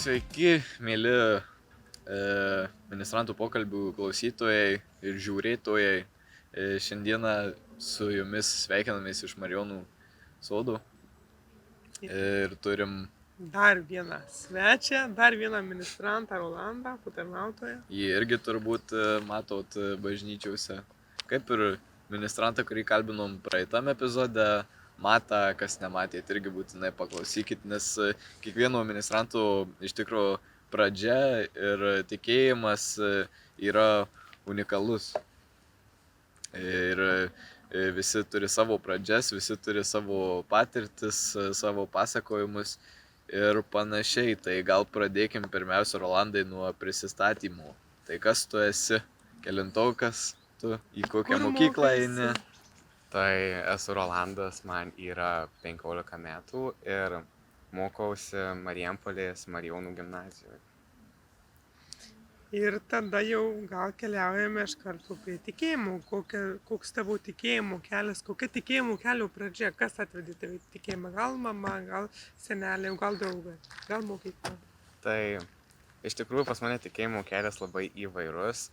Sveiki, mėly ministrantų pokalbių klausytojai ir žiūrėtojai. Šiandieną su jumis sveikinamės iš Marijonų sodų ir turim Dar vieną svečią, dar vieną ministrantą Rolandą, patarnautoją. jį irgi turbūt matot bažnyčiose. Kaip ir ministrantą, kurį kalbinom praeitam epizode, matą, kas nematėt, irgi būtinai paklausykit, nes kiekvieno ministranto iš tikrųjų pradžia ir tikėjimas yra unikalus. Ir visi turi savo pradžias, visi turi savo patirtis, savo pasakojimus ir panašiai. Tai gal pradėkim pirmiausia, Rolandai, nuo prisistatymų. Tai kas tu esi, kelintokas, tu į kokią mokyklą eini? Tai esu Rolandas, man yra 15 metų ir mokausi Marijampolės Marijonų gimnazijoje. Ir tada jau gal keliaujame iš karto prie tikėjimų. Koks tavo tikėjimo kelias, kokia tikėjimo kelio pradžia, kas atvedė tave į tikėjimą? Gal mama, gal senelė, gal draugai, gal mokykla? Tai iš tikrųjų pas mane tikėjimo kelias labai įvairus.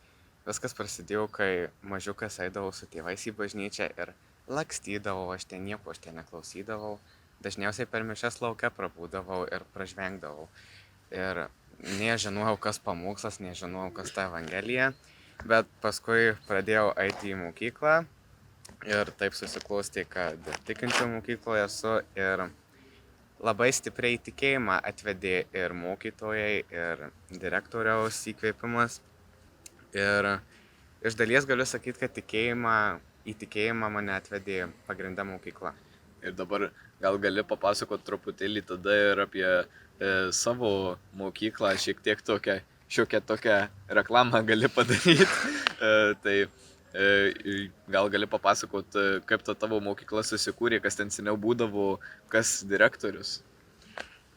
Viskas prasidėjo, kai mažiukas eidavau su tėvais į bažnyčią ir lakstydavau, aš ten neklausydavau. Dažniausiai per mišias lauke prabūdavau ir pražvengdavau. Ir nežinojau, kas pamokslas, nežinojau, kas ta evangelija, bet paskui pradėjau eiti į mokyklą ir taip susiklostė, kad tikinčių mokykloje esu ir labai stipriai tikėjimą atvedė ir mokytojai, ir direktoriaus įkvėpimas. Ir iš dalies galiu sakyti, kad į tikėjimą mane atvedė pagrindė mokykla. Ir dabar gal gali papasakoti truputėlį tada ir apie savo mokyklą, šiek tiek šiokią tokią reklamą gali padaryti. Tai gal gali papasakoti, kaip ta tavo mokykla susikūrė, kas ten seniau būdavo, kas direktorius.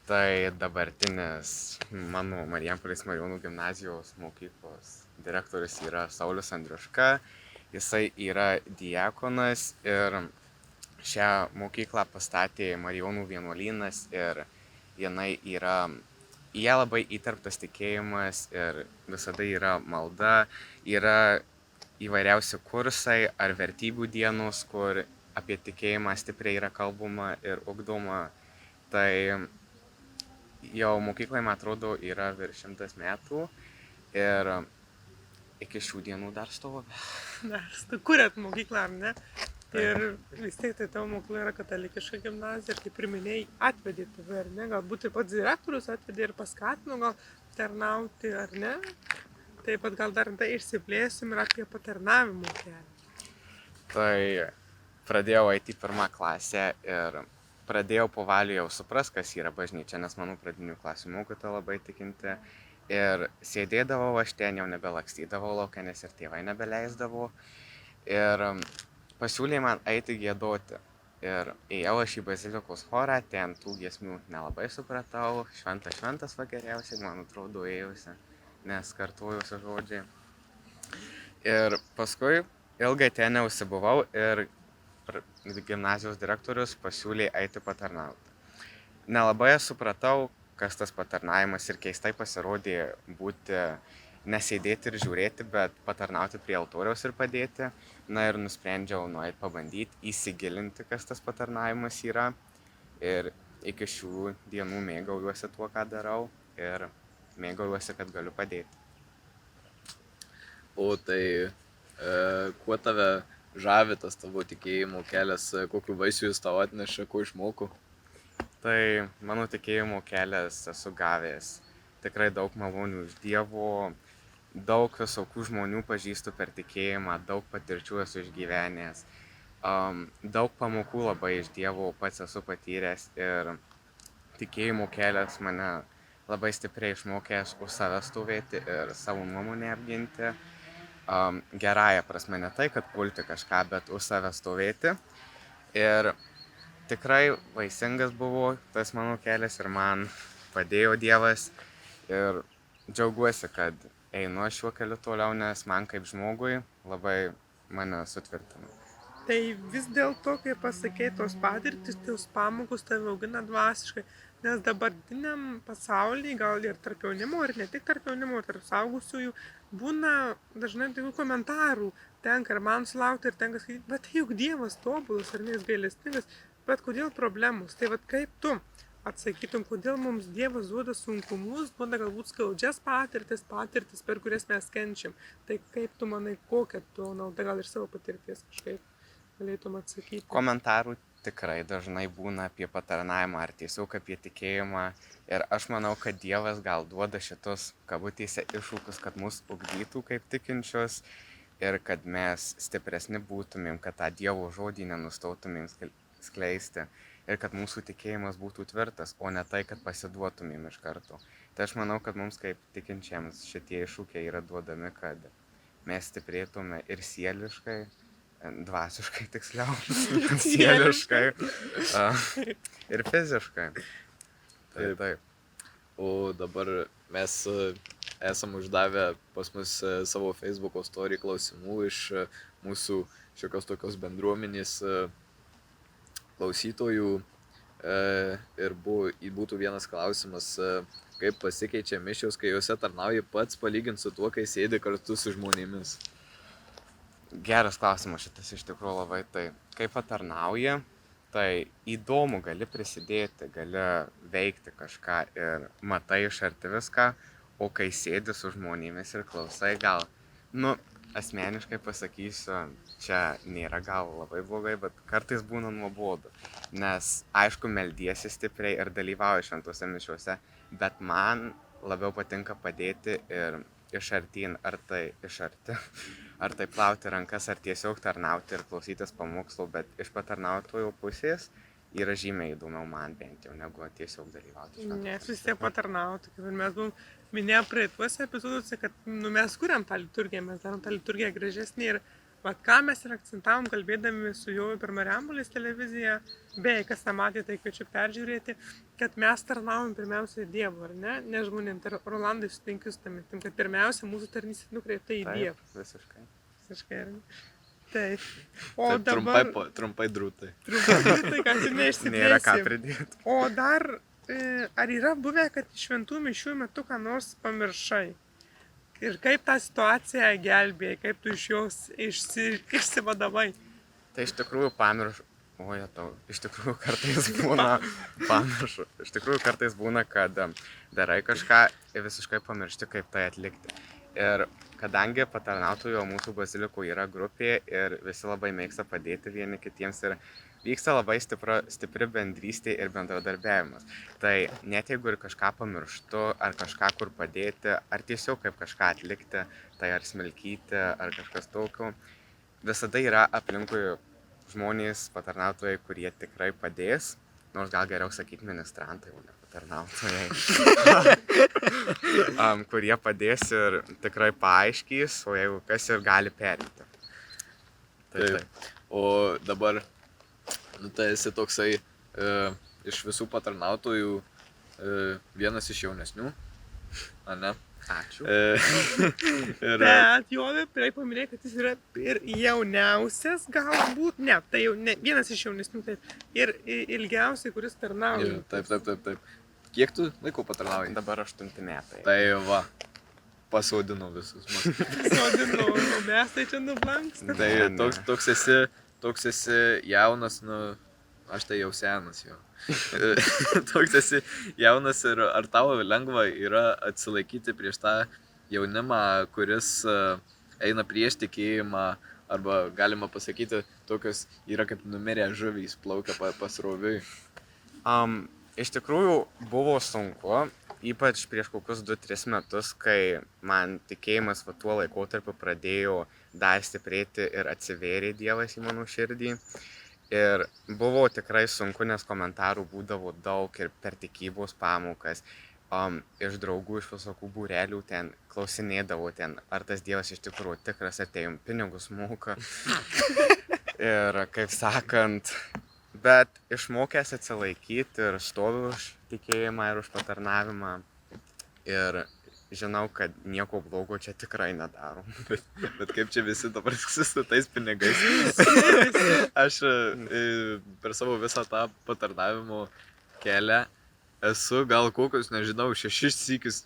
Tai dabartinis mano Marijampolės Marijonų gimnazijos mokyklos direktorius yra Saulius Andriuška. Jisai yra diakonas ir šią mokyklą pastatė Marijonų vienuolynas ir į ją labai įterptas tikėjimas ir visada yra malda, yra įvairiausi kursai ar vertybių dienos, kur apie tikėjimą stipriai yra kalbama ir ugdoma. Tai jau mokyklai, man atrodo, yra virš 100 metų ir iki šių dienų dar stovi. Kuriat mokyklą, ar ne? Ir vis tiek tai tavo mokykla yra katalikiška gimnazija ir kaip ir minėjai, atvedė tave, ar ne? Galbūt ir pats direktorius atvedė ir paskatino gal tarnauti, ar ne? Taip pat gal dar tai išsiplėsim ir apie patarnavimo kelią. Tai pradėjau eiti į 1 klasę ir pradėjau po valių jau supras, kas yra bažnyčia, nes mano pradinių klasių mokytoja labai tikinti. Ir sėdėdavau aš ten, jau nebelakstydavau lauke, nes ir tėvai nebeleisdavo. Ir pasiūlė man eiti giedoti. Ir ėjau aš į bazilikos chorą, ten tų giesmių nelabai supratau. Šventas va geriausiai, man atrodo, ėjusi, nes kartuojusi žodžiai. Ir paskui ilgai ten neužsibuvau ir gimnazijos direktorius pasiūlė eiti patarnauti. Nelabai supratau, kas tas patarnavimas ir keistai pasirodė būti nesėdėti ir žiūrėti, bet patarnauti prie altoriaus ir padėti. Na ir nusprendžiau nueiti pabandyti, įsigilinti, kas tas patarnavimas yra. Ir iki šių dienų mėgaujuosi tuo, ką darau ir mėgaujuosi, kad galiu padėti. O tai kuo tave žavi tas tavo tikėjimo kelias, kokiu vaisiu jis tau atneša, ko išmoko? Tai mano tikėjimo kelias esu gavęs tikrai daug malonių iš Dievo, daug visokių žmonių pažįstu per tikėjimą, daug patirčių esu išgyvenęs, daug pamokų labai iš Dievo pats esu patyręs ir tikėjimo kelias mane labai stipriai išmokęs už save stovėti ir savo nuomonę apginti. Gerąja prasme, ne tai, kad pulti kažką, bet už save stovėti. Ir tikrai vaisingas buvo tas mano kelias ir man padėjo Dievas. Ir džiaugiuosi, kad einu šiuo keliu toliau, nes man kaip žmogui labai mane sutvirtino. Tai vis dėlto, kai pasakei, tos patirtis, tos pamokos tave augina dvasiškai, nes dabartiniam pasaulyje, gal ir tarp jaunimo, ir ne tik tarp jaunimo, ir tarp saugusiųjų, būna dažnai tokių komentarų, tenka ir man sulaukti, ir tenka skaityti, bet juk Dievas tobulas, ar ne jis gailestingas, bet kodėl problemos? Tai vad kaip tu atsakytum, kodėl mums Dievas duoda sunkumus, duoda galbūt skaudžias patirtis, per kurias mes kenčiam. Tai kaip tu manai, kokią tu naudą, gal ir savo patirties kažkaip galėtum atsakyti? Komentarų tikrai dažnai būna apie patarnavimą ar tiesiog apie tikėjimą. Ir aš manau, kad Dievas gal duoda šitus kabutėse iššūkius, kad mus ugdytų kaip tikinčius ir kad mes stipresni būtumėm, kad tą Dievo žodį nenustautumėm skleisti ir kad mūsų tikėjimas būtų tvirtas, o ne tai, kad pasiduotumėm iš karto. Tai aš manau, kad mums kaip tikinčiams šitie iššūkiai yra duodami, kad mes stiprėtume ir sieliškai, dvasiškai tiksliau, sieliškai ir fiziškai. Taip. O dabar mes esam uždavę pas mus savo Facebook'o story klausimų iš mūsų šiokios tokios bendruomenės klausytojų ir būtų vienas klausimas, kaip pasikeičia mišios, kai juose tarnauji pats palyginti su tuo, kai sėdi kartu su žmonėmis. Geras klausimas šitas iš tikrųjų labai. Tai kai patarnauji, tai įdomu, gali prisidėti, gali veikti kažką ir matai iš arti viską, o kai sėdi su žmonėmis ir klausai, gal, asmeniškai pasakysiu, čia nėra gal labai blogai, bet kartais būna nuobodu, nes aišku meldiesi stipriai ir dalyvauji šventose mišiuose, bet man labiau patinka padėti ir iš artyn, ar tai iš arti, ar tai plauti rankas, ar tiesiog tarnauti ir klausytis pamokslų, bet iš patarnautojų pusės yra žymiai įdomiau man bent jau, negu tiesiog dalyvauti. Nes vis tiek patarnauti, kaip ir mes buvom minėję praeituose epizoduose, kad mes kuriam tą liturgiją, mes darom tą liturgiją gražesnį ir ką mes ir akcentavom kalbėdami su juo per Marijampolės televiziją, beje, kas nematė, tai kviečiu peržiūrėti, kad mes tarnaujam pirmiausia Dievu, ar ne? Ne žmonėm, tai Rolandai sutinkiu su tą mintim, kad pirmiausia mūsų tarnystė nukreipta į Dievą. Visiškai. Visiškai, ar ne? Taip. O Taip, dabar... Trumpai drūtai. Trumpai drūtai, kad tu neišsiplėsi. Nėra ką pridėti. O dar, ar yra buvę, kad šventų mišių metu ką nors pamiršai? Ir kaip tą situaciją gelbėjai, kaip tu iš jos išsivadavai? Tai iš tikrųjų pamiršu. Iš tikrųjų kartais būna pamiršu. Iš tikrųjų kartais būna, kad darai kažką ir visiškai pamiršti, kaip tai atlikti. Ir kadangi patarnautojų mūsų bazilikų yra grupė ir visi labai mėgsta padėti vieni kitiems ir vyksta labai stipri bendrystė ir bendradarbiavimas. Tai net jeigu ir kažką pamirštu, ar kažką kur padėti, ar tiesiog kaip kažką atlikti, tai ar smilkyti, ar kažkas tokio, visada yra aplinkui žmonės, patarnautojai, kurie tikrai padės, nors gal geriau sakyti ministrantai, o ne patarnautojai, kurie padės ir tikrai paaiškys, o jeigu kas ir gali perimti. Taip. O dabar, tai esi toksai iš visų patarnautojų vienas iš jaunesnių, ar ne? Ačiū. Bet Jovė, prieš paminėjai, kad jis yra ir jauniausias galbūt, ne, tai jau ne, vienas iš jaunesnių, taip, ir ilgiausiai, kuris tarnauja. Taip. Kiek tu laiko patarnauji? Dabar 8 metai. Tai va, pasodinau visus. Pasodinau, o mes tai čia nublankstam. Tai toks esi jaunas, aš tai jau senas jau. Toks esi jaunas ir ar tau lengva yra atsilaikyti prieš tą jaunimą, kuris eina prieš tikėjimą, arba galima pasakyti, tokios yra kaip numirę žuvys, plaukia pasroviui. Iš tikrųjų buvo sunku, ypač prieš kokius 2-3 metus, kai man tikėjimas tuo laikotarpiu pradėjo dar stiprėti ir atsivėrė Dievas į mano širdį. Ir buvo tikrai sunku, nes komentarų būdavo daug ir per tikybos pamokas. Iš draugų, iš visokių būrelių ten klausinėdavo ten, ar tas Dievas iš tikrųjų tikras, ar tai jums pinigus moka. Ir kaip sakant, bet išmokęs atsilaikyti ir stoviu už tikėjimą ir už patarnavimą. Ir žinau, kad nieko blogo čia tikrai nedarom. Bet kaip čia visi dabar su tais pinigais. Aš per savo visą tą patarnavimo kelią esu gal kokius, nežinau, 6 sykius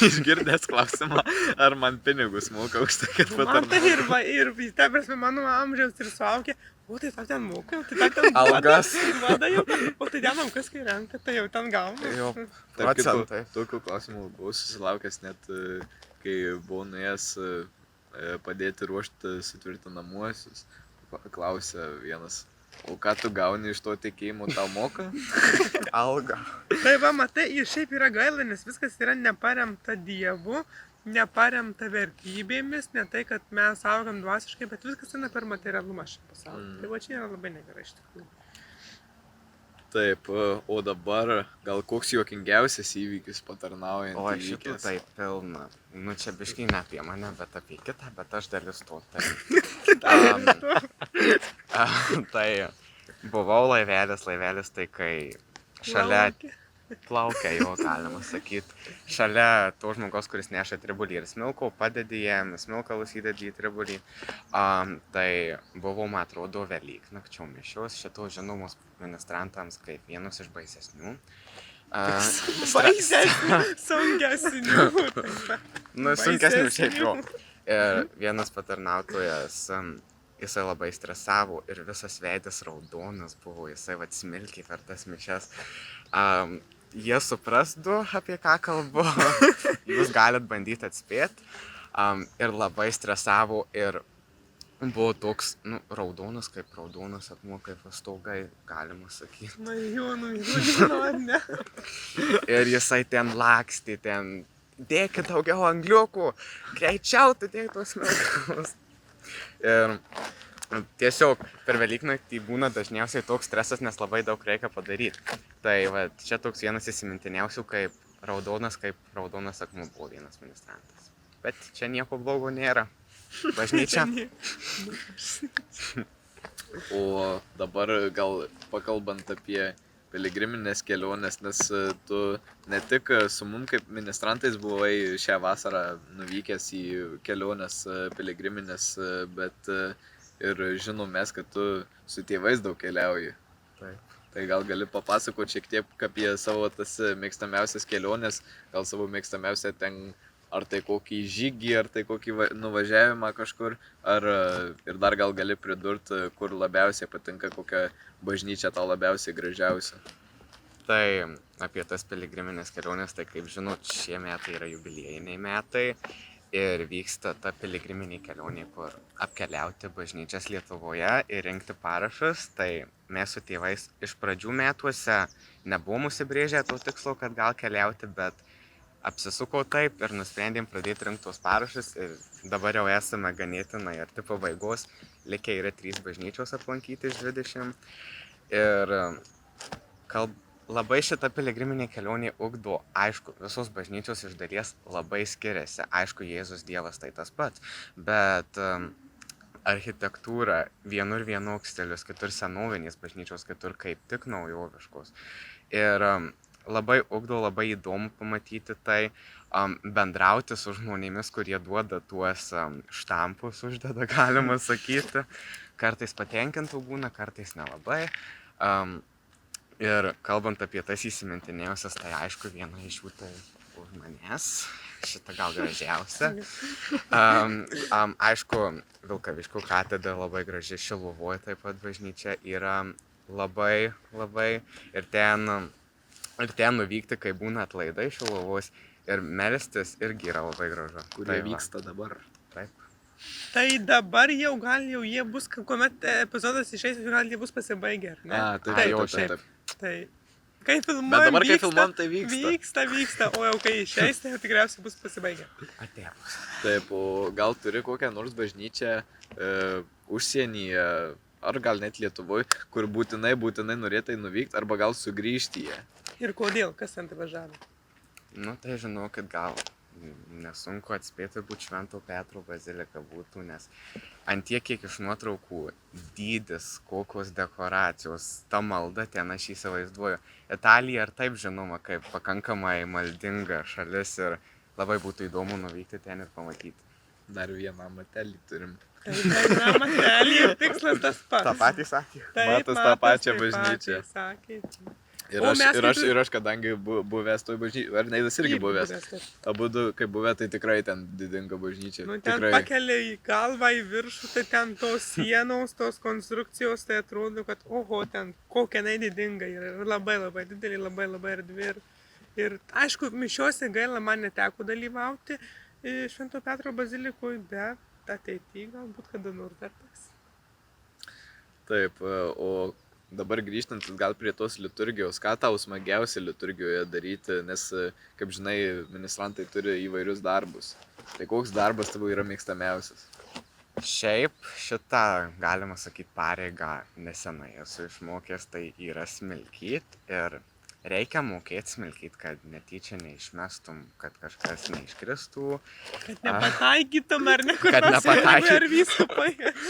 išgirdęs klausimą, ar man pinigus moka už tai, kad Man tai patarnauju. ir ta prasme, mano amžiaus ir suaugę, o tai tau ten moka, tai tau ten Algas. duoda jau, o tai dienom kas kai renka, tai jau ten gauna. Jo, Tarp kitko, procentai. tokių klausimų buvau susilaukęs net, kai buvau nuėjęs padėti ruošti sutvirtinamuosius. Klausė vienas, o ką tu gauni iš to tikėjimo, tau moka? Alga. Tai va, matai, ir šiaip yra gaila, nes viskas yra neparemta Dievu, neparemta vertybėmis, ne tai, kad mes augam dvasiškai, bet viskas eina per materialumą šią pasaulį. Tai va čia yra labai negerai iš tikrųjų. Taip, o dabar gal koks juokingiausias įvykis patarnaujant O šitų įvykęs? tai pilna. Nu čia biškai ne apie mane, bet apie kitą, bet aš dalis to. Tai buvau laivelis tai kai šalia plaukia, jo galima sakyti. Šalia to žmogaus, kuris neša tribulį ir smilkų, padedi jam, smilkalus įdedi į tribulį. Tai buvau, man atrodo, Velyknakčio mišios, šito žinomos ministrantams kaip vienus iš baisesnių. Baisesnių, sunkesnių. Nu, sunkesnių šiaip jo. Ir vienas patarnautojas, jisai labai stresavo ir visas veidas raudonas buvo, jisai smilkiai per tas mišias. Jie suprasdu, apie ką kalbu, jūs galit bandyti atspėti. Ir labai stresavo ir buvo toks, raudonas akmuo, kaip stogai, galima sakyti. Na jau, žinau, ar ne? Ir jisai ten lakstė, dėkit daugiau angliukų, greičiau tu dėk tuos smilkalus. Ir tiesiog per Velyknaktį būna dažniausiai toks stresas, nes labai daug reikia padaryti. Tai va, čia toks vienas įsimintiniausių, kaip raudonas akmuo buvo vienas ministrantas. Bet čia nieko blogo nėra. Bažnyčia. O dabar gal pakalbant apie piligriminės kelionės, nes tu ne tik su mum kaip ministrantais buvai šią vasarą nuvykęs į keliones piligriminės, bet ir žinom mes, kad tu su tėvais daug keliauji. Taip. Tai gal gali papasakoti šiek tiek apie savo tas mėgstamiausias keliones, gal savo mėgstamiausią ten, ar tai kokį žygį, ar tai kokį nuvažiavimą kažkur, ar ir dar gal gali pridurti, kur labiausiai patinka, kokia bažnyčia tau labiausiai gražiausia. Tai apie tas piligriminės kelionės, tai kaip žinot, šie metai yra jubiliejiniai metai ir vyksta ta piligriminė kelionė, kur apkeliauti bažnyčias Lietuvoje ir rinkti parašus. Tai mes su tėvais iš pradžių metuose nebuvom užsibrėžę to tikslo, kad gal keliauti, bet apsisuko taip ir nusprendėm pradėti rinkti tuos parašus ir dabar jau esame ganėtinai arti pabaigos, likę yra 3 bažnyčios aplankyti iš 20 ir labai šita piligriminė kelionė ugdo, aišku, visos bažnyčios iš dalies labai skiriasi, aišku, Jėzus Dievas tai tas pats, bet architektūra vienur vienoks stilius, kitur senovinės bažnyčios, kitur kaip tik naujoviškos. Ir labai ugdo, labai įdomu pamatyti tai, bendrauti su žmonėmis, kurie duoda tuos štampus, uždeda, galima sakyti. Kartais patenkintų būna, kartais nelabai. Ir kalbant apie tas įsimintiniausias, tai aišku, viena iš jų tai už manęs, šita gal gražiausia. Aišku, Vilkaviškio katedra labai graži, Šiluvoje taip pat bažnyčia yra labai ir ten nuvykti, kai būna atlaidai Šiluvos ir melstis irgi yra labai gražu. Kurie vyksta dabar. Taip. Tai dabar jau gal jau jie bus, kuomet epizodas išeis, gal jie bus pasibaigę, ar ne? Taip. Tai kai filmuojam, Bet dabar kai filmuojam, tai vyksta. Vyksta, o jau kai išeis, tai jau tikriausiai bus pasibaigę. Atėjus. Taip, o gal turi kokią nors bažnyčią užsienyje, ar gal net Lietuvoje, kur būtinai norėtai nuvykti, arba gal sugrįžti jie? Ir kodėl, kas ten tave žavi? Nu, tai žinau, kad gal nesunku atspėti, būt Švento Petro bazilika būtų, nes ant tiek, kiek iš nuotraukų dydis, kokios dekoracijos, ta malda ten aš įsivaizduoju. Italija ir taip žinoma kaip pakankamai maldinga šalis ir labai būtų įdomu nuvykti ten ir pamatyti. Dar vieną matelį turim. Tai matelį ir tikslas tas pats. Ta patį sakė. Matas tą pačią bažnyčią. Sakė. Ir O mes kaip aš kadangi buvęs toj bažnyčiai, ar Neidas irgi buvęs. Abudu, kai buvę, tai tikrai ten didinga bažnyčia. Nu, ten tikrai. pakelia į galvą, į viršų, tai ten tos sienos, tos konstrukcijos, tai atrodo, kad oho, ten kokia nedidinga yra. Ir labai labai didelė, labai labai erdvi. Ir aišku, mišiuose gaila man neteko dalyvauti Švento Petro bazilikoje, bet ateityje galbūt kada nors dar teks. Taip, o dabar grįžtant gal prie tos liturgijos, ką tau smagiausia liturgijoje daryti, nes, kaip žinai, ministrantai turi įvairius darbus. Tai koks darbas tavo yra mėgstamiausias? Šiaip šitą, galima sakyti, pareigą nesenai esu išmokęs, tai yra smilkyt ir reikia mokėti smilkyt, kad netyčia neišmestum, kad kažkas neiškristų. Kad nepataikytum ar ne, kur Kad nors nepataikytum. ar vyskupai.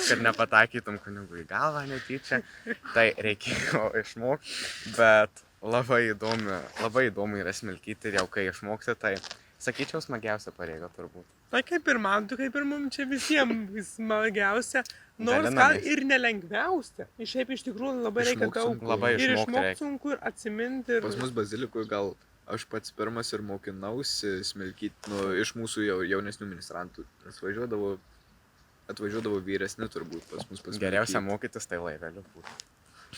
Kad nepataikytum kunigui į galvą netyčia. Tai reikėjo išmokti, bet labai įdomu yra smilkyti ir jau kai išmokti, tai sakyčiau smagiausia pareiga turbūt. Na kaip ir man, kaip ir mums čia visiems smagiausia, nors gal Dalinamės. ir nelengviausia. Šiaip iš tikrųjų labai reikia Išmokt daug. sunku. Labai Ir išmokti išmokti reikia. sunku, ir atsiminti. Ir... Pas mus bazilikoje gal aš pats pirmas ir mokinausi smilkyti iš mūsų jaunesnių ministrantų. Nes atvažiuodavo vyresni turbūt pas mus pasmilkyti. Geriausia mokytis tai laiveliu būtų.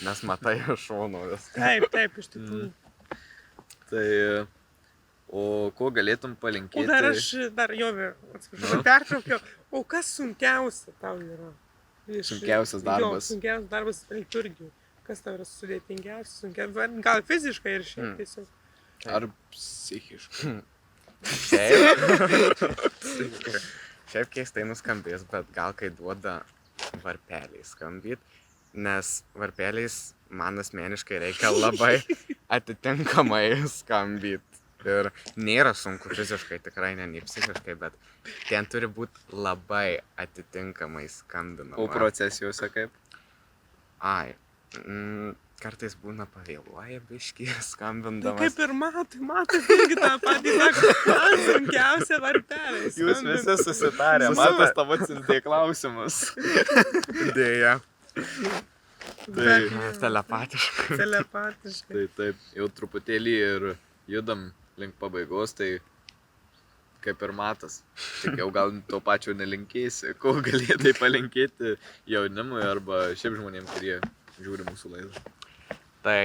Nes matai iš šono viską. Taip, iš tikrųjų. Tai, o ko galėtum palinkėti? O dar Jovė, atsiprašau, pertraukiau. O kas sunkiausia tau yra? Sunkiausias darbas. Sunkiausias darbas liturgijų. Kas tau yra sudėtingiausias, sunkiausias? Gal fiziškai ir šiaip tiesiog. Ar psichiškai? Šiaip keistai nuskambės, bet gal kai duoda varpeliai skambyti, nes varpeliais man asmeniškai reikia labai atitinkamai skambyti. Ir nėra sunku fiziškai, tikrai ne psichiškai, bet ten turi būti labai atitinkamai skambinama. O procesijose kaip? Ai, kartais būna pavėluoja biškį Tai skambindamas. kaip ir matai irgi tą patį, man sunkiausia varpeliai. Jūs visi susitarę, Matas tavo atsintė klausimus. Dėja, Tai- telepatiškai. Telepatiškai. Tai taip, jau truputėlį ir judam link pabaigos, tai kaip ir Matas. Tik jau gal to pačio nelinkėsi, ko galėtai palinkėti jaunimui arba šiaip žmonėms, kurie žiūri mūsų laidą. Tai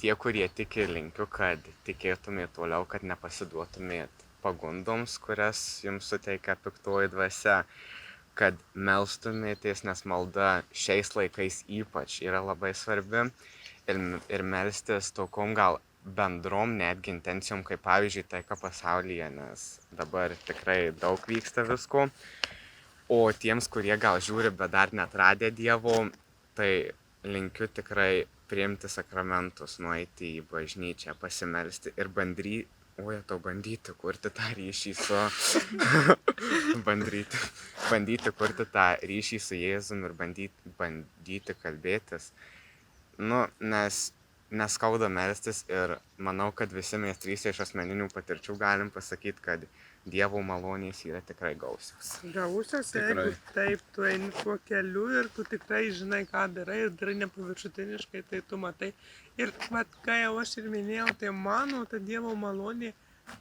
tie, kurie tiki, linkiu, kad tikėtumėt toliau, kad nepasiduotumėt pagundoms, kurias jums suteikia piktoji dvasia, kad melstumėtės, nes malda šiais laikais ypač yra labai svarbi ir melstis tokom gal bendrom netgi intencijom, kaip pavyzdžiui taika pasaulyje, nes dabar tikrai daug vyksta visko. O tiems, kurie gal žiūri, bet dar neatradė Dievo, tai linkiu tikrai priimti sakramentus, nueiti į bažnyčią, pasimelsti ir bandyti kurti tą ryšį su... bandyti kurti tą ryšį su Jėzum ir bandyti kalbėtis. Nes neskauda melstis ir manau, kad visi mes trys iš asmeninių patirčių galim pasakyti, kad Dievo malonės yra tikrai gausios. Gausios, jeigu taip, tu eini tuo keliu ir tu tikrai žinai, ką darai ir darai nepaviršutiniškai, tai tu matai. Ir ką jau aš ir minėjau, tai mano ta Dievo malonė,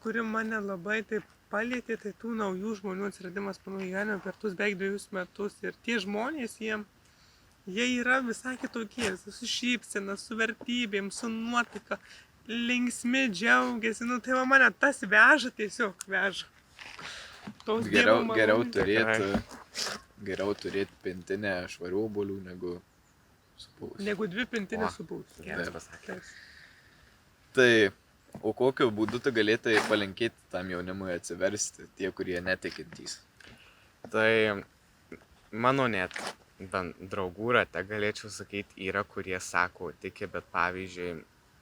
kuri mane labai taip palietė, tai tų naujų žmonių atsiradimas mano gyvenime per tuos beveik 2 metus. Ir tie žmonės, jie yra visai kitokie, su šypsena, su vertybėm, su nuotaika, linksmi, džiaugiasi. Tai va mane tas veža, tiesiog veža. Geriau turėti pintinę švarių obuolių negu supūs. Negu 2 pintinės supūs. Geras pasakymas. Tai, o kokiu būdu tu galėtai palinkėti tam jaunimui atsiversti, tie, kurie netikintys? Tai mano net draugų rate galėčiau sakyti, yra, kurie sako tiki, bet pavyzdžiui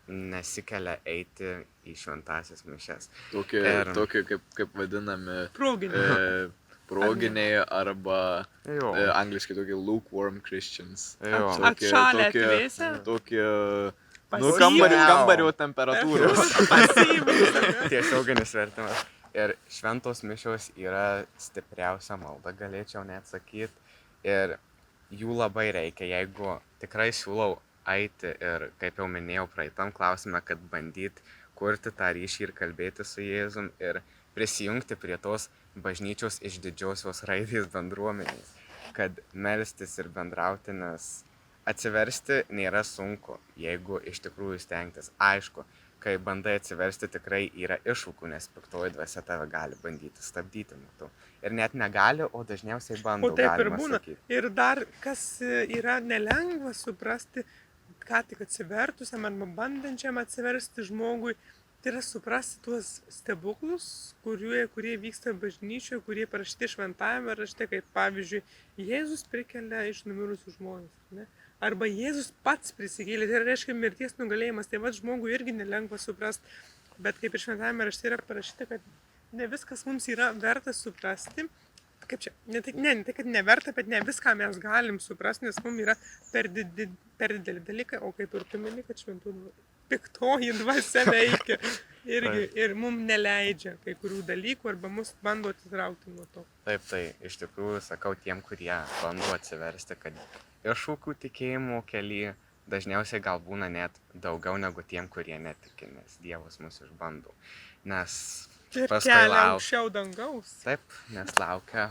nesikelia eiti į šventąsias mišias. Tokie kaip vadinami proginiai arba angliškai tokie lukewarm Christians. Atšalę atvėsę? Tokie kambario temperatūros. Pasyvūs. Tiesioginis vertimas. Ir šventos mišios yra stipriausia malda, galėčiau net sakyti. Ir jų labai reikia, jeigu tikrai siūlau eiti ir, kaip jau minėjau praeitam klausime, kad bandyti kurti tą ryšį ir kalbėti su Jėzum ir prisijungti prie tos bažnyčios iš didžiosios raidės bendruomenės, kad melstis ir bendrauti, nes atsiversti nėra sunku, jeigu iš tikrųjų stengtis. Aišku, kai bandai atsiversti, tikrai yra iššūkių, nes piktoji dvasia tave gali bandyti stabdyti metu. Ir net negali, o dažniausiai bando, O taip ir galima būna. sakyti. Ir dar, kas yra nelengva suprasti, ką tik atsivertusiam arba bandančiam atsiversti žmogui, tai yra suprasti tuos stebuklus, kurie vyksta bažnyčioje, kurie parašyti šventajame rašte, kaip pavyzdžiui, Jėzus prikelia iš numirusių žmonės. Ne? Arba Jėzus pats prisikėlė, tai reiškia mirties nugalėjimas, tai va žmogui irgi nelengva suprasti, bet kaip ir šventajame rašte yra parašyta, kad ne viskas mums yra verta suprasti. Kaip čia, ne tai, kad neverta, bet ne viską mes galim suprasti, nes mums yra per dideli dalykai, o kaip ir tu mini, kad piktoji dvasia veikia irgi ir mums neleidžia kai kurių dalykų arba mus bando atitraukti nuo to. Taip, tai iš tikrųjų sakau tiem, kurie bando atsiversti, kad iššūkių tikėjimų kely dažniausiai gal būna net daugiau negu tiem, kurie netiki, nes Dievas mus išbando. Nes Ir paskui kelia aukščiau dangaus. Taip, nes laukia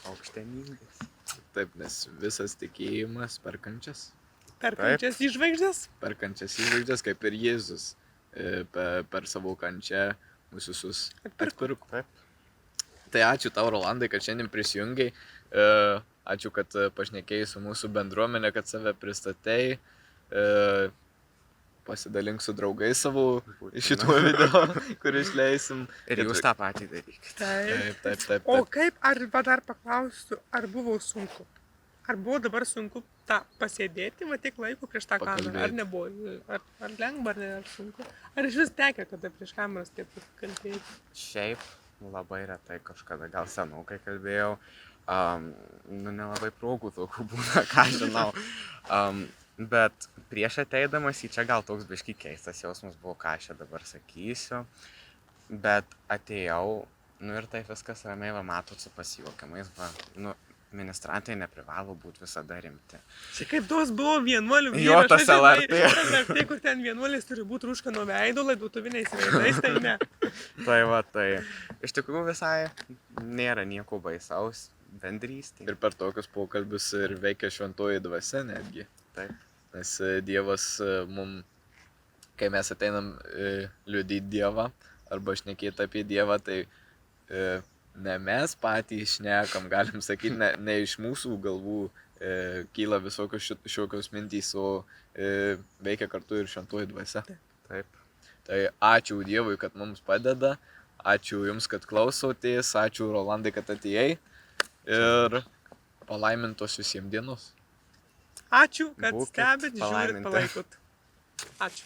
aukštenybės. Taip, nes visas tikėjimas per kančias. Perkančias įžvaigždės. Per kančias įžvaigždės, kaip ir Jėzus per savo kančią mūsų visus atpirko. Taip. Tai ačiū tau, Rolandai, kad šiandien prisijungiai. Ačiū, kad pašnekėjai su mūsų bendruomenė, kad save pristatei. Pasidalink su draugais savo šituo video, kurį išleisim. Ir jūs tą patį darykite. Taip. O kaip, ar dar paklausiu, ar buvo sunku? Ar buvo dabar sunku tą pasėdėti, va tiek laiko prieš tą kamerą? Ar nebuvo? Ar lengva, ar sunku? Ar iš vis tekia, kada prieš kameras taip kalbėti? Šiaip labai retai kažkada, gal senokai kalbėjau. Nelabai progų tokių būna, ką žinau. Bet prieš ateidamas į čia gal toks biški keistas jausmas buvo, ką aš čia dabar sakysiu. Bet atėjau, ir taip viskas ramiai, va, matot, su pasijuokimais, va, ministrantai neprivalo būti visada rimti. Čia kaip tos buvo vienuolių Jo, tas LRT. LRT, kur ten vienuolis turi būti rūška nuo veido, laidotuviniais veidais, tai ne. Tai iš tikrųjų visai nėra nieko baisaus, bendrystė. Ir per tokius pokalbius ir veikia šventoji dvasia netgi. Taip. Nes Dievas mums, kai mes ateinam liudyti Dievą arba šnekėti apie Dievą, tai ne mes patys šnekam, galim sakyti, ne iš mūsų galvų kyla visokios šiokios mintys, o veikia kartu ir šventoji dvasia. Taip. Tai ačiū Dievui, kad mums padeda, ačiū Jums, kad klausotės, ačiū Rolandai, kad atėjai ir palaimintos visiems dienos. Ačiū, kad Būkit stebit, žiūrit, palaiminti. palaikot. Ačiū.